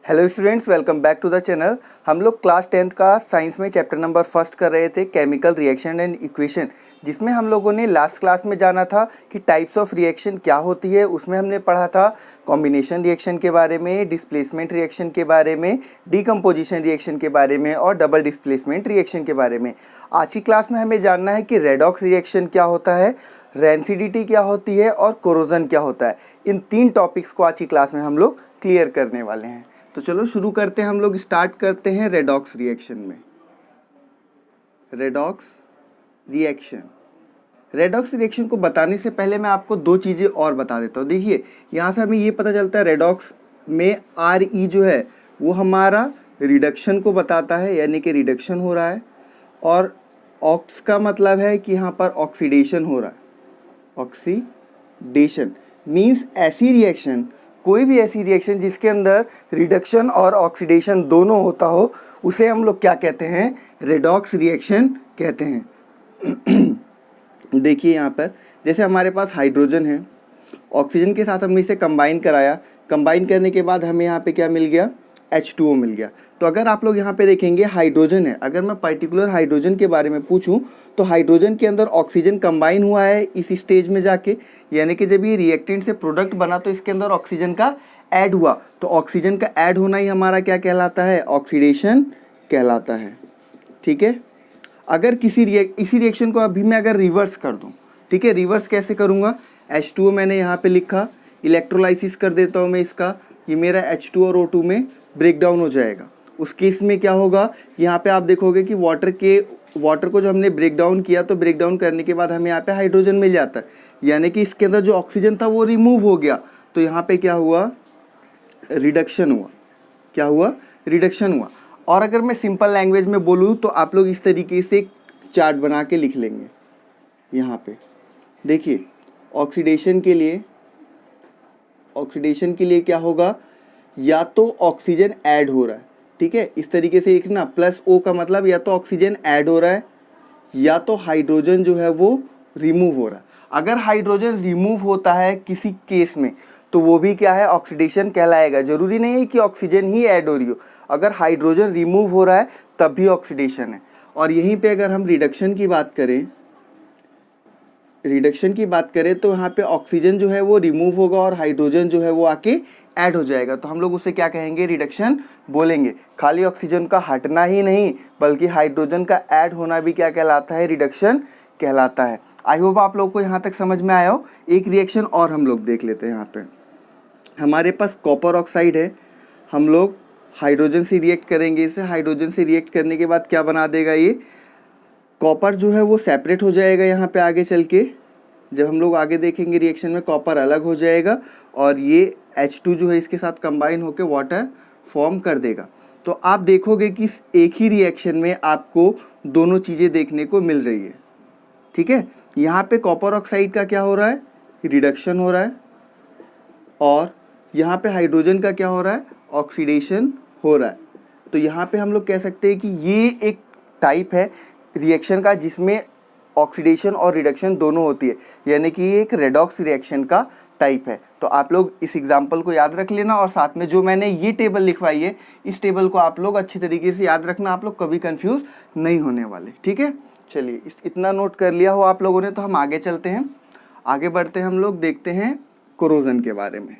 Hello students, welcome back to the channel. हम लोग class 10th का साइंस में चैप्टर नंबर फर्स्ट कर रहे थे, केमिकल रिएक्शन एंड इक्वेशन, जिसमें हम लोगों ने लास्ट क्लास में जाना था कि टाइप्स ऑफ रिएक्शन क्या होती है। उसमें हमने पढ़ा था कॉम्बिनेशन रिएक्शन के बारे में, डिस्प्लेसमेंट रिएक्शन के बारे में, डिकम्पोजिशन रिएक्शन के बारे में और डबल डिस्प्लेसमेंट रिएक्शन के बारे में। आज की क्लास में हमें जानना है कि रेडॉक्स रिएक्शन क्या होता है, रेंसिडिटी क्या होती है और कोरोजन क्या होता है। इन तीन टॉपिक्स को आज की क्लास में हम लोग क्लियर करने वाले हैं। तो चलो शुरू करते हैं। हम लोग स्टार्ट करते हैं रेडॉक्स रिएक्शन में। रेडॉक्स रिएक्शन को बताने से पहले मैं आपको दो चीज़ें और बता देता हूँ। देखिए, यहाँ से हमें ये पता चलता है रेडॉक्स में RE जो है वो हमारा रिडक्शन को बताता है, यानी कि रिडक्शन हो रहा है, और ऑक्स का मतलब है कि यहाँ पर ऑक्सीडेशन हो रहा है। ऑक्सीडेशन मीन्स ऐसी रिएक्शन, कोई भी ऐसी रिएक्शन जिसके अंदर रिडक्शन और ऑक्सीडेशन दोनों होता हो, उसे हम लोग क्या कहते हैं? रेडॉक्स रिएक्शन कहते हैं। देखिए यहाँ पर जैसे हमारे पास हाइड्रोजन है, ऑक्सीजन के साथ हमने इसे कंबाइन कराया, कंबाइन करने के बाद हमें यहाँ पे क्या मिल गया? H2O मिल गया। तो अगर आप लोग यहाँ पे देखेंगे हाइड्रोजन है, अगर मैं पर्टिकुलर हाइड्रोजन के बारे में पूछूं तो हाइड्रोजन के अंदर ऑक्सीजन कंबाइन हुआ है इस स्टेज में जाके, यानी कि जब ये रिएक्टेंट से प्रोडक्ट बना तो इसके अंदर ऑक्सीजन का ऐड हुआ, तो ऑक्सीजन का ऐड होना ही हमारा क्या कहलाता है? ऑक्सीडेशन कहलाता है। ठीक है। अगर इसी रिएक्शन को अभी मैं अगर रिवर्स कर दूँ, ठीक है, रिवर्स कैसे करूँगा? H2O मैंने यहाँ पे लिखा, इलेक्ट्रोलाइसिस कर देता हूँ मैं इसका, ये मेरा H2 और O2 में ब्रेक डाउन हो जाएगा। उस केस में क्या होगा? यहाँ पे आप देखोगे कि वाटर को जो हमने ब्रेक डाउन किया, तो ब्रेक डाउन करने के बाद हमें यहाँ पे हाइड्रोजन मिल जाता है, यानी कि इसके अंदर जो ऑक्सीजन था वो रिमूव हो गया। तो यहाँ पे क्या हुआ? रिडक्शन हुआ। क्या हुआ? रिडक्शन हुआ। और अगर मैं सिंपल लैंग्वेज में बोलूँ तो आप लोग इस तरीके से एक चार्ट बना के लिख लेंगे। यहाँ पे देखिए, ऑक्सीडेशन के लिए क्या होगा? या तो ऑक्सीजन ऐड हो रहा है, ठीक है, इस तरीके से एक ना, प्लस O का मतलब या तो ऑक्सीजन ऐड हो रहा है या तो हाइड्रोजन जो है वो रिमूव हो रहा है। अगर हाइड्रोजन रिमूव होता है किसी केस में तो वो भी क्या है? ऑक्सीडेशन कहलाएगा। जरूरी नहीं है कि ऑक्सीजन ही ऐड हो रही हो, अगर हाइड्रोजन रिमूव हो रहा है तब भी ऑक्सीडेशन है। और यहीं पे अगर हम रिडक्शन की बात करें तो यहाँ पे ऑक्सीजन जो है वो रिमूव होगा और हाइड्रोजन जो है वो आके ऐड हो जाएगा, तो हम लोग उसे क्या कहेंगे? रिडक्शन बोलेंगे। खाली ऑक्सीजन का हटना ही नहीं बल्कि हाइड्रोजन का ऐड होना भी क्या कहलाता है? रिडक्शन कहलाता है। आई होप आप लोग को यहाँ तक समझ में आया हो। एक रिएक्शन और हम लोग देख लेते हैं। यहाँ पे हमारे पास कॉपर ऑक्साइड है, हम लोग हाइड्रोजन से रिएक्ट करेंगे इसे, हाइड्रोजन से रिएक्ट करने के बाद क्या बना देगा? ये कॉपर जो है वो सेपरेट हो जाएगा। यहाँ पे आगे चल के जब हम लोग आगे देखेंगे रिएक्शन में, कॉपर अलग हो जाएगा और ये H2 जो है इसके साथ कंबाइन होकर वाटर फॉर्म कर देगा। तो आप देखोगे कि एक ही रिएक्शन में आपको दोनों चीज़ें देखने को मिल रही है। ठीक है, यहाँ पे कॉपर ऑक्साइड का क्या हो रहा है? रिडक्शन हो रहा है, और यहाँ पे हाइड्रोजन का क्या हो रहा है? ऑक्सीडेशन हो रहा है। तो यहाँ पे हम लोग कह सकते हैं कि ये एक टाइप है रिएक्शन का जिसमें ऑक्सीडेशन और रिडक्शन दोनों होती है, यानी कि ये एक रेडॉक्स रिएक्शन का टाइप है। तो आप लोग इस एग्जाम्पल को याद रख लेना, और साथ में जो मैंने ये टेबल लिखवाई है इस टेबल को आप लोग अच्छी तरीके से याद रखना, आप लोग कभी कंफ्यूज नहीं होने वाले। ठीक है, चलिए इतना नोट कर लिया हो आप लोगों ने, तो हम आगे चलते हैं, आगे बढ़ते हैं। हम लोग देखते हैं कोरोजन के बारे में।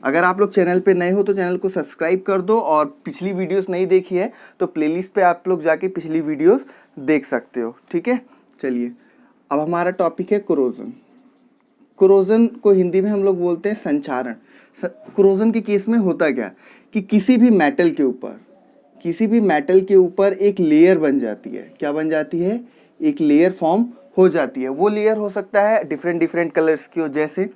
अगर आप लोग चैनल पे नए हो तो चैनल को सब्सक्राइब कर दो, और पिछली वीडियोस नहीं देखी है तो प्लेलिस्ट पे आप लोग जाके पिछली वीडियोस देख सकते हो। ठीक है, चलिए अब हमारा टॉपिक है कोरोजन। कोरोजन को हिंदी में हम लोग बोलते हैं संक्षारण। कोरोजन के केस में होता क्या कि किसी भी मेटल के ऊपर एक लेयर बन जाती है। क्या बन जाती है? एक लेयर फॉर्म हो जाती है। वो लेयर हो सकता है डिफरेंट कलर्स की हो। जैसे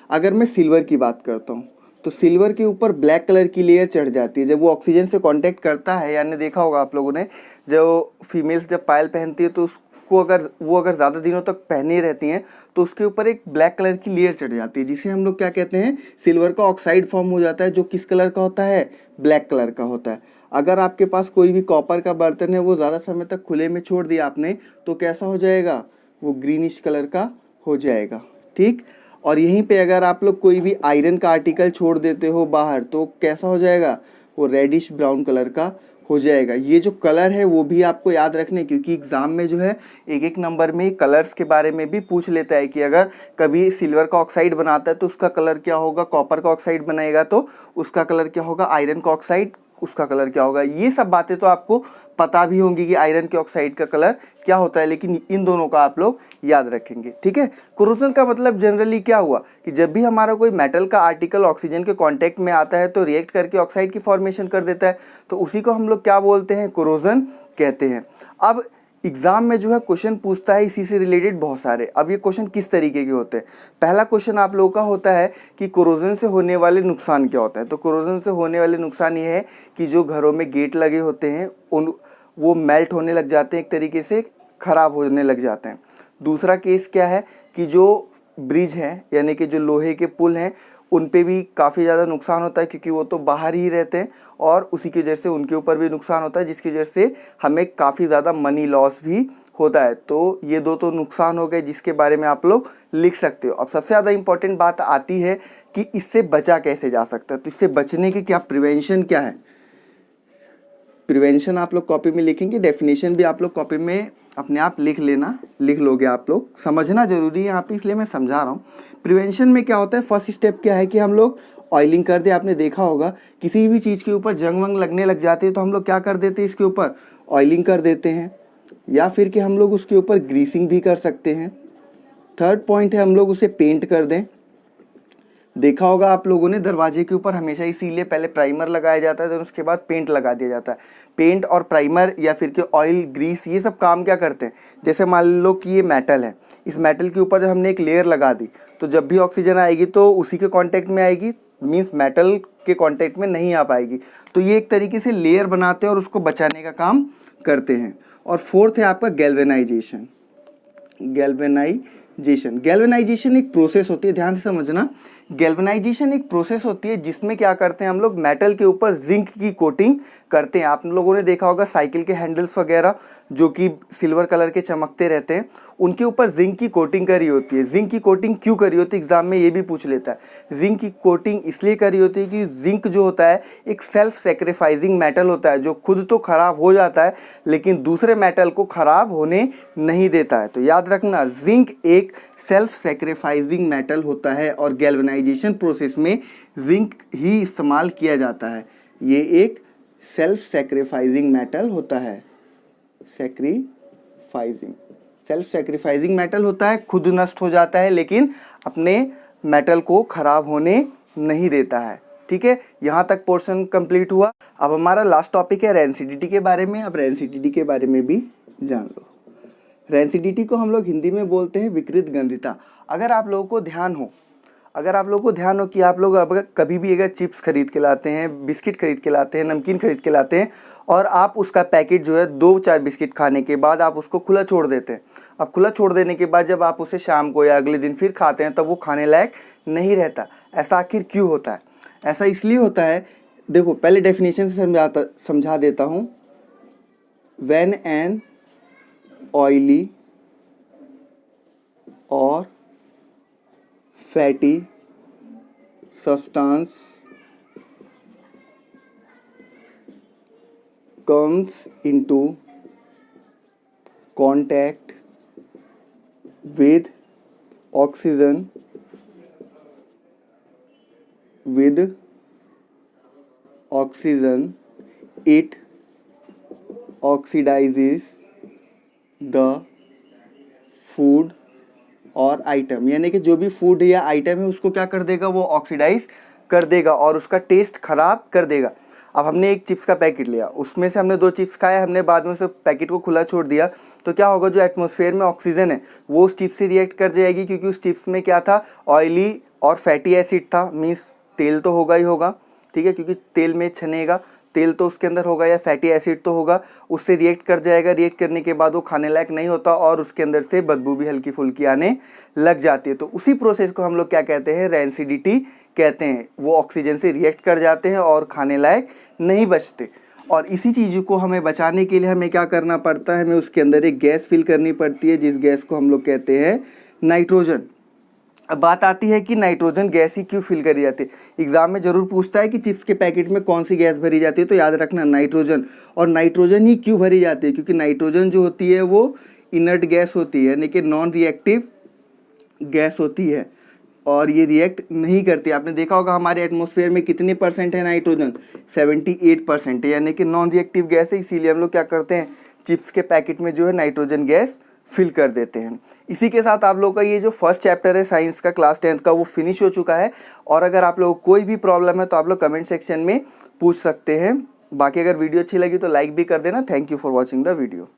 अगर मैं सिल्वर की बात करता हूँ तो सिल्वर के ऊपर ब्लैक कलर की लेयर चढ़ जाती है। जब वो ऑक्सीजन से कांटेक्ट करता है, यानी देखा होगा आप लोगों ने, जो फीमेल्स जब पायल पहनती है तो उसको अगर ज़्यादा दिनों तक पहनी रहती हैं तो उसके ऊपर एक ब्लैक कलर की लेयर चढ़ जाती है, जिसे हम लोग क्या कहते हैं? सिल्वर का ऑक्साइड फॉर्म हो जाता है, जो किस कलर का होता है? ब्लैक कलर का होता है। अगर आपके पास कोई भी कॉपर का बर्तन है, वो ज़्यादा समय तक खुले में छोड़ दिया आपने, तो कैसा हो जाएगा? वो ग्रीनिश कलर का हो जाएगा। ठीक, और यहीं पे अगर आप लोग कोई भी आयरन का आर्टिकल छोड़ देते हो बाहर तो कैसा हो जाएगा, वो रेडिश ब्राउन कलर का हो जाएगा। ये जो कलर है वो भी आपको याद रखने, क्योंकि एग्जाम में जो है एक एक नंबर में कलर्स के बारे में भी पूछ लेता है कि अगर कभी सिल्वर का ऑक्साइड बनाता है तो उसका कलर क्या होगा, कॉपर का ऑक्साइड बनाएगा तो उसका कलर क्या होगा, आयरन का ऑक्साइड उसका कलर क्या होगा। ये सब बातें तो आपको पता भी होंगी कि आयरन के ऑक्साइड का कलर क्या होता है, लेकिन इन दोनों का आप लोग याद रखेंगे। ठीक है, कोरोजन का मतलब जनरली क्या हुआ कि जब भी हमारा कोई मेटल का आर्टिकल ऑक्सीजन के कांटेक्ट में आता है तो रिएक्ट करके ऑक्साइड की फॉर्मेशन कर देता है, तो उसी को हम लोग क्या बोलते हैं, कोरोजन कहते हैं। अब एग्जाम में जो है क्वेश्चन पूछता है इसी से रिलेटेड बहुत सारे। अब ये क्वेश्चन किस तरीके के होते हैं, पहला क्वेश्चन आप लोगों का होता है कि कोरोजन से होने वाले नुकसान क्या होता है। तो कोरोजन से होने वाले नुकसान ये है कि जो घरों में गेट लगे होते हैं वो मेल्ट होने लग जाते हैं, एक तरीके से ख़राब होने लग जाते हैं। दूसरा केस क्या है कि जो ब्रिज हैं यानी कि जो लोहे के पुल हैं उन पे भी काफ़ी ज़्यादा नुकसान होता है, क्योंकि वो तो बाहर ही रहते हैं और उसी की वजह से उनके ऊपर भी नुकसान होता है, जिसकी वजह से हमें काफ़ी ज़्यादा मनी लॉस भी होता है। तो ये दो तो नुकसान हो गए जिसके बारे में आप लोग लिख सकते हो। अब सबसे ज़्यादा इम्पॉर्टेंट बात आती है कि इससे बचा कैसे जा सकता है। तो इससे बचने के क्या प्रिवेंशन क्या है, प्रिवेंशन आप लोग कॉपी में लिखेंगे, डेफिनेशन भी आप लोग कॉपी में अपने आप लिख लेना, लिख लोगे आप लोग, समझना जरूरी है यहाँ पे इसलिए मैं समझा रहा हूँ। प्रिवेंशन में क्या होता है, फर्स्ट स्टेप क्या है कि हम लोग ऑयलिंग कर दे। आपने देखा होगा किसी भी चीज़ के ऊपर जंग वंग लगने लग जाती है तो हम लोग क्या कर देते हैं, इसके ऊपर ऑयलिंग कर देते हैं, या फिर कि हम लोग उसके ऊपर ग्रीसिंग भी कर सकते हैं। थर्ड पॉइंट है हम लोग उसे पेंट कर दें। देखा होगा आप लोगों ने दरवाजे के ऊपर हमेशा इसीलिए पहले प्राइमर लगाया जाता है, तो उसके बाद पेंट लगा दिया जाता है। पेंट और प्राइमर या फिर कि ऑयल ग्रीस ये सब काम क्या करते हैं, जैसे मान लो कि ये मेटल है, इस मेटल के ऊपर जब हमने एक लेयर लगा दी तो जब भी ऑक्सीजन आएगी तो उसी के कांटेक्ट में आएगी, मीन्स मेटल के कांटेक्ट में नहीं आ पाएगी। तो ये एक तरीके से लेयर बनाते हैं और उसको बचाने का काम करते हैं। और फोर्थ है आपका गैल्वेनाइजेशन। गैल्वेनाइजेशन एक प्रोसेस होती है, ध्यान से समझना। गैल्वेनाइजेशन एक प्रोसेस होती है जिसमें क्या करते हैं हम लोग मेटल के ऊपर जिंक की कोटिंग करते हैं। आप लोगों ने देखा होगा साइकिल के हैंडल्स वगैरह जो कि सिल्वर कलर के चमकते रहते हैं, उनके ऊपर जिंक की कोटिंग करी होती है। जिंक की कोटिंग क्यों करी होती है, एग्जाम में ये भी पूछ लेता है। जिंक की कोटिंग इसलिए करी होती है कि जिंक जो होता है एक सेल्फ सेक्रीफाइसिंग मेटल होता है, जो खुद तो खराब हो जाता है लेकिन दूसरे मेटल को खराब होने नहीं देता है। तो याद रखना, जिंक एक सेल्फ सेक्रीफाइसिंग मेटल होता है और गैल्वेनाइजेशन प्रोसेस में जिंक ही इस्तेमाल किया जाता है। ये एक सेल्फ सेक्रीफाइसिंग मेटल होता है, सेल्फ सेक्रीफाइसिंग मेटल होता है, खुद नष्ट हो जाता है लेकिन अपने मेटल को खराब होने नहीं देता है। ठीक है, यहाँ तक पोर्शन कंप्लीट हुआ। अब हमारा लास्ट टॉपिक है रेनसिडिटी के बारे में। अब रेनसिडिटी के बारे में भी जान लो। रेनसिडिटी को हम लोग हिंदी में बोलते हैं विकृत गंधिता। अगर आप लोगों को ध्यान हो कि आप लोग अब कभी भी अगर चिप्स खरीद के लाते हैं, बिस्किट खरीद के लाते हैं, नमकीन खरीद के लाते हैं और आप उसका पैकेट जो है 2-4 बिस्किट खाने के बाद आप उसको खुला छोड़ देते हैं। अब खुला छोड़ देने के बाद जब आप उसे शाम को या अगले दिन फिर खाते हैं तब वो खाने लायक नहीं रहता। ऐसा आखिर क्यों होता है? ऐसा इसलिए होता है, देखो पहले डेफिनेशन से समझा देता हूँ। व्हेन एन ऑयली और fatty substance comes into contact with oxygen, it oxidizes the food और आइटम, यानी कि जो भी फूड या आइटम है उसको क्या कर देगा, वो ऑक्सीडाइज कर देगा और उसका टेस्ट खराब कर देगा। अब हमने एक चिप्स का पैकेट लिया, उसमें से हमने 2 चिप्स खाए, हमने बाद में उस पैकेट को खुला छोड़ दिया, तो क्या होगा, जो एटमॉस्फेयर में ऑक्सीजन है वो उस चिप्स से रिएक्ट कर जाएगी, क्योंकि उस चिप्स में क्या था, ऑयली और फैटी एसिड था, मीन्स तेल तो होगा ही होगा। ठीक है, क्योंकि तेल में छनेगा, तेल तो उसके अंदर होगा या फैटी एसिड तो होगा, उससे रिएक्ट कर जाएगा। रिएक्ट करने के बाद वो खाने लायक नहीं होता और उसके अंदर से बदबू भी हल्की फुल्की आने लग जाती है। तो उसी प्रोसेस को हम लोग क्या कहते हैं, रेनसिडिटी कहते हैं। वो ऑक्सीजन से रिएक्ट कर जाते हैं और खाने लायक नहीं बचते। और इसी चीज़ को हमें बचाने के लिए हमें क्या करना पड़ता है, हमें उसके अंदर एक गैस फिल करनी पड़ती है, जिस गैस को हम लोग कहते हैं नाइट्रोजन। अब बात आती है कि नाइट्रोजन गैस ही क्यों फिल करी जाती है। एग्जाम में जरूर पूछता है कि चिप्स के पैकेट में कौन सी गैस भरी जाती है, तो याद रखना नाइट्रोजन। और नाइट्रोजन ही क्यों भरी जाती है, क्योंकि नाइट्रोजन जो होती है वो इनर्ट गैस होती है, यानी कि नॉन रिएक्टिव गैस होती है और ये रिएक्ट नहीं करती। आपने देखा होगा हमारे एटमॉस्फेयर में कितने परसेंट है नाइट्रोजन, 78% है, यानी कि नॉन रिएक्टिव गैस है। इसीलिए हम लोग क्या करते हैं, चिप्स के पैकेट में जो है नाइट्रोजन गैस फिल कर देते हैं। इसी के साथ आप लोगों का ये जो फर्स्ट चैप्टर है साइंस का क्लास 10th का वो फिनिश हो चुका है। और अगर आप लोगों को कोई भी प्रॉब्लम है तो आप लोग कमेंट सेक्शन में पूछ सकते हैं। बाकी अगर वीडियो अच्छी लगी तो लाइक भी कर देना। Thank you for watching the video.